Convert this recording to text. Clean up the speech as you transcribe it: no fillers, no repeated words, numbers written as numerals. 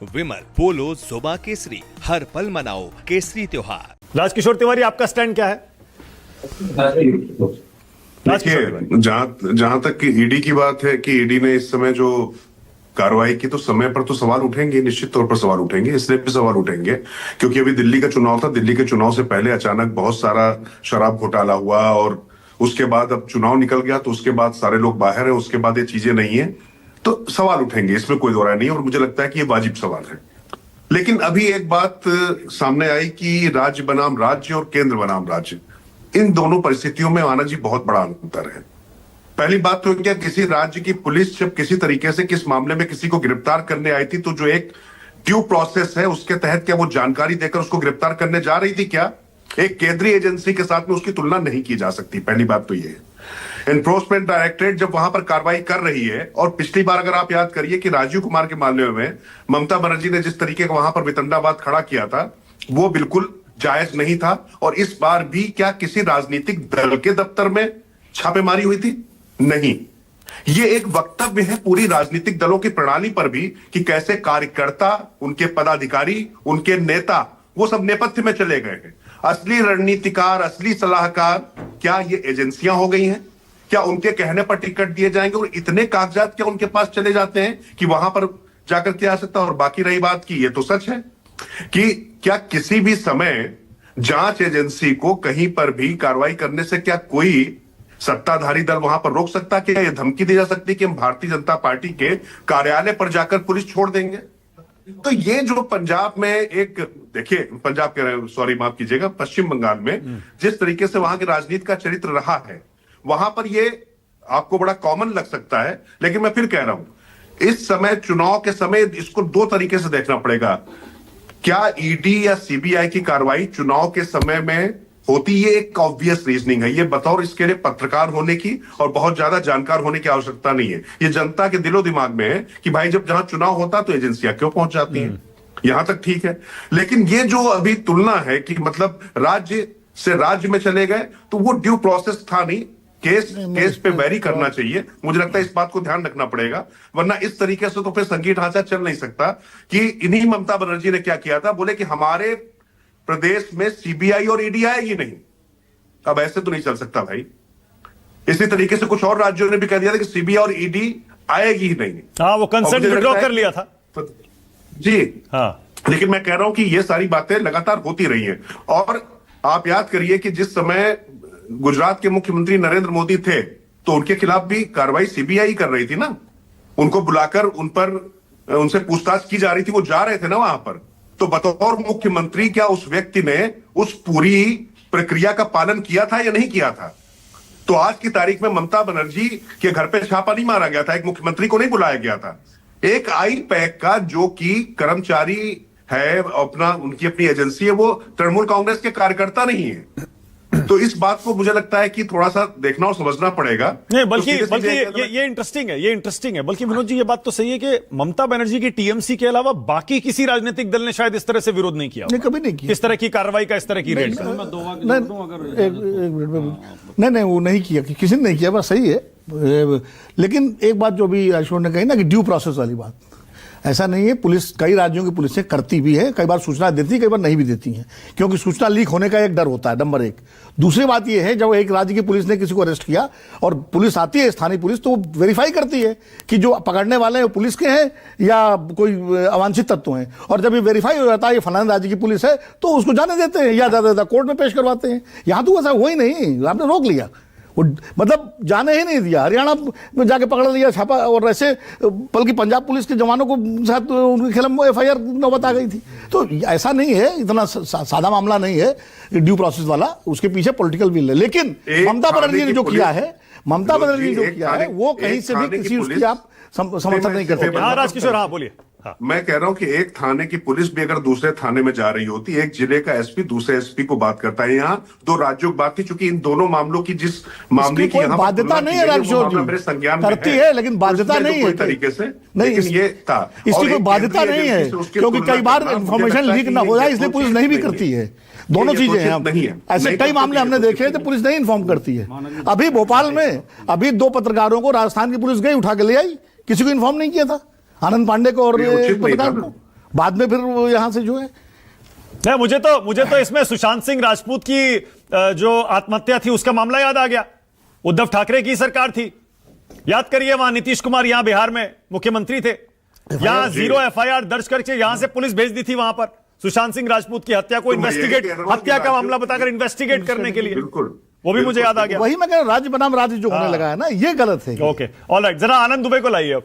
विमल पोलो जोबा केसरी, हर पल मनाओ केसरी त्योहार। राजकिशोर तिवारी, आपका स्टैंड क्या है? देखिए, जहां तक कि ईडी की बात है कि ईडी ने इस समय जो कार्रवाई की, तो समय पर तो सवाल उठेंगे, निश्चित तौर पर सवाल उठेंगे। इसलिए भी सवाल उठेंगे क्योंकि अभी दिल्ली का चुनाव था। दिल्ली के चुनाव से पहले अचानक बहुत सारा शराब घोटाला हुआ और उसके बाद अब चुनाव निकल गया, तो उसके बाद सारे लोग बाहर है, उसके बाद ये चीजें नहीं है, तो सवाल उठेंगे, इसमें कोई दो राय नहीं है। और मुझे लगता है कि ये वाजिब सवाल है। लेकिन अभी एक बात सामने आई कि राज्य बनाम राज्य और केंद्र बनाम राज्य, इन दोनों परिस्थितियों में आना जी बहुत बड़ा अंतर है। पहली बात तो क्या, किसी राज्य की पुलिस जब किसी तरीके से किस मामले में किसी को गिरफ्तार करने आई थी, तो जो एक ड्यू प्रोसेस है उसके तहत क्या वो जानकारी देकर उसको गिरफ्तार करने जा रही थी क्या? एक केंद्रीय एजेंसी के साथ में उसकी तुलना नहीं की जा सकती। पहली बात तो ये है। एनफोर्समेंट डायरेक्टरेट जब वहां पर कार्रवाई कर रही है, और पिछली बार अगर आप याद करिए कि राजीव कुमार के मामले में ममता बनर्जी ने जिस तरीके का वहां पर वितंडावाद खड़ा किया था, वो बिल्कुल जायज नहीं था। और इस बार भी क्या किसी राजनीतिक दल के दफ्तर में छापेमारी हुई थी? नहीं। ये एक वक्तव्य है पूरी राजनीतिक दलों की प्रणाली पर भी कि कैसे कार्यकर्ता, उनके पदाधिकारी, उनके नेता, वो सब नेपथ्य में चले गए हैं। असली रणनीतिकार, असली सलाहकार क्या ये एजेंसियां हो गई हैं? क्या उनके कहने पर टिकट दिए जाएंगे और इतने कागजात क्या उनके पास चले जाते हैं कि वहां पर जाकर के आ सकता है? और बाकी रही बात की, ये तो सच है कि क्या किसी भी समय जांच एजेंसी को कहीं पर भी कार्रवाई करने से क्या कोई सत्ताधारी दल वहां पर रोक सकता? क्या यह धमकी दी जा सकती कि हम भारतीय जनता पार्टी के कार्यालय पर जाकर पुलिस छोड़ देंगे? तो ये जो पंजाब में एक, देखिए पंजाब के, सॉरी माफ कीजिएगा, पश्चिम बंगाल में जिस तरीके से वहां की राजनीति का चरित्र रहा है, वहां पर ये आपको बड़ा कॉमन लग सकता है। लेकिन मैं फिर कह रहा हूं, इस समय चुनाव के समय इसको दो तरीके से देखना पड़ेगा। क्या ईडी या सीबीआई की कार्रवाई चुनाव के समय में होती, ये एक ऑब्वियस रीजनिंग है। ये बतौर इसके लिए पत्रकार होने की और बहुत ज्यादा जानकार होने की आवश्यकता नहीं है। ये जनता के दिलो दिमाग में है कि भाई जब जहां चुनाव होता तो एजेंसियां क्यों पहुंच जाती हैं। यहां तक ठीक है। लेकिन ये जो अभी तुलना है कि मतलब राज्य से राज्य में चले गए, तो वो ड्यू प्रोसेस था नहीं। केस पे वेरी करना चाहिए। मुझे लगता है इस बात को ध्यान रखना पड़ेगा, वरना इस तरीके से तो फिर संघीय ढांचा चल नहीं सकता। कि इन्हीं ममता बनर्जी ने क्या किया था, बोले कि हमारे प्रदेश में सीबीआई और ईडी आएगी नहीं। अब ऐसे तो नहीं चल सकता भाई। इसी तरीके से कुछ और राज्यों ने भी कह दिया था कि सीबीआई और ईडी आएगी ही नहीं। हाँ, वो कंसेंट विड्रॉ कर लिया था जी। हाँ, लेकिन मैं कह रहा हूं कि ये सारी बातें लगातार होती रही हैं। और आप याद करिए कि जिस समय गुजरात के मुख्यमंत्री नरेंद्र मोदी थे, तो उनके खिलाफ भी कार्रवाई सीबीआई कर रही थी ना। उनको बुलाकर उनसे पूछताछ की जा रही थी, वो जा रहे थे ना वहां पर। तो बतौर मुख्यमंत्री क्या उस व्यक्ति ने उस पूरी प्रक्रिया का पालन किया था या नहीं किया था? तो आज की तारीख में ममता बनर्जी के घर पे छापा नहीं मारा गया था, एक मुख्यमंत्री को नहीं बुलाया गया था। एक आई पैक का जो कि कर्मचारी है, उनकी अपनी एजेंसी है, वो तृणमूल कांग्रेस के कार्यकर्ता नहीं है। तो इस बात को मुझे लगता है कि थोड़ा सा देखना और समझना पड़ेगा। नहीं, बल्कि ये इंटरेस्टिंग है, ये इंटरेस्टिंग है। बल्कि विनोद जी, ये बात तो सही है कि ममता बनर्जी की टीएमसी के अलावा बाकी किसी राजनीतिक दल ने शायद इस तरह से विरोध नहीं किया। नहीं, कभी नहीं किया इस तरह की कार्रवाई का, इस तरह की रेड का। नहीं, वो नहीं किया, किसी ने नहीं किया, बस सही है। लेकिन एक बात जो भी अशोक ने कही ना कि ड्यू प्रोसेस वाली बात, ऐसा नहीं है। पुलिस, कई राज्यों की पुलिसें करती भी है, कई बार सूचना देती है, कई बार नहीं भी देती हैं, क्योंकि सूचना लीक होने का एक डर होता है, नंबर एक। दूसरी बात यह है, जब एक राज्य की पुलिस ने किसी को अरेस्ट किया और पुलिस आती है, स्थानीय पुलिस, तो वो वेरीफाई करती है कि जो पकड़ने वाले हैं वो पुलिस के हैं या कोई अवांछित तत्व हैं। और जब ये वेरीफाई हो जाता है ये फलाने राज्य की पुलिस है, तो उसको जाने देते हैं या ज्यादा कोर्ट में पेश करवाते हैं। यहाँ तो ऐसा हुआ ही नहीं, आपने रोक लिया, मतलब जाने ही नहीं दिया। हरियाणा में जाके पकड़ लिया, छापा, और ऐसे बल्कि पंजाब पुलिस के जवानों को साथ उनके खिलाफ एफआईआर नौबत आ गई थी। तो ऐसा नहीं है, इतना सादा मामला नहीं है ड्यू प्रोसेस वाला, उसके पीछे पॉलिटिकल विल है। लेकिन ममता बनर्जी ने जो किया है, वो कहीं से भी किसी उसकी आप समर्थन नहीं कर सकते। राजकिशोर, हाँ बोलिए। हाँ। मैं कह रहा हूं कि एक थाने की पुलिस भी अगर दूसरे थाने में जा रही होती, एक जिले का एसपी दूसरे एसपी को बात करता है। यहाँ दो राज्यों की बात थी, चूंकि इन दोनों मामलों की जिस मामले की यहाँ बाध्यता नहीं है, मेरे संज्ञान करती है, लेकिन बाध्यता नहीं है तरीके से। नहीं, लेकिन ये था, इसकी कोई बाध्यता नहीं है, क्योंकि कई बार इंफॉर्मेशन लीक ना हो जाए, इसलिए पुलिस नहीं भी करती है। दोनों चीजें हैं। ऐसे कई मामले हमने देखे हैं तो पुलिस नहीं इन्फॉर्म करती है। अभी भोपाल में अभी 2 पत्रकारों को राजस्थान की पुलिस गई, उठा के ले आई, किसी को इन्फॉर्म नहीं किया था, आनंद पांडे को और पत्रकार को। बाद में फिर वो यहां से जो है नहीं, मुझे तो इसमें सुशांत सिंह राजपूत की जो आत्महत्या थी उसका मामला याद आ गया। उद्धव ठाकरे की सरकार थी, याद करिए, वहां नीतीश कुमार यहां बिहार में मुख्यमंत्री थे, यहां 0 एफआईआर दर्ज करके यहां से पुलिस भेज दी थी वहां पर सुशांत सिंह राजपूत की हत्या को इन्वेस्टिगेट, हत्या का मामला बताकर इन्वेस्टिगेट करने के लिए। बिल्कुल, वो भी मुझे याद आ गया। वही मैं कह रहा हूं, राज्य बनाम राज्य जो होने लगा है ना, ये गलत है। ओके, ऑलराइट, जरा आनंद दुबे को लाइए अब।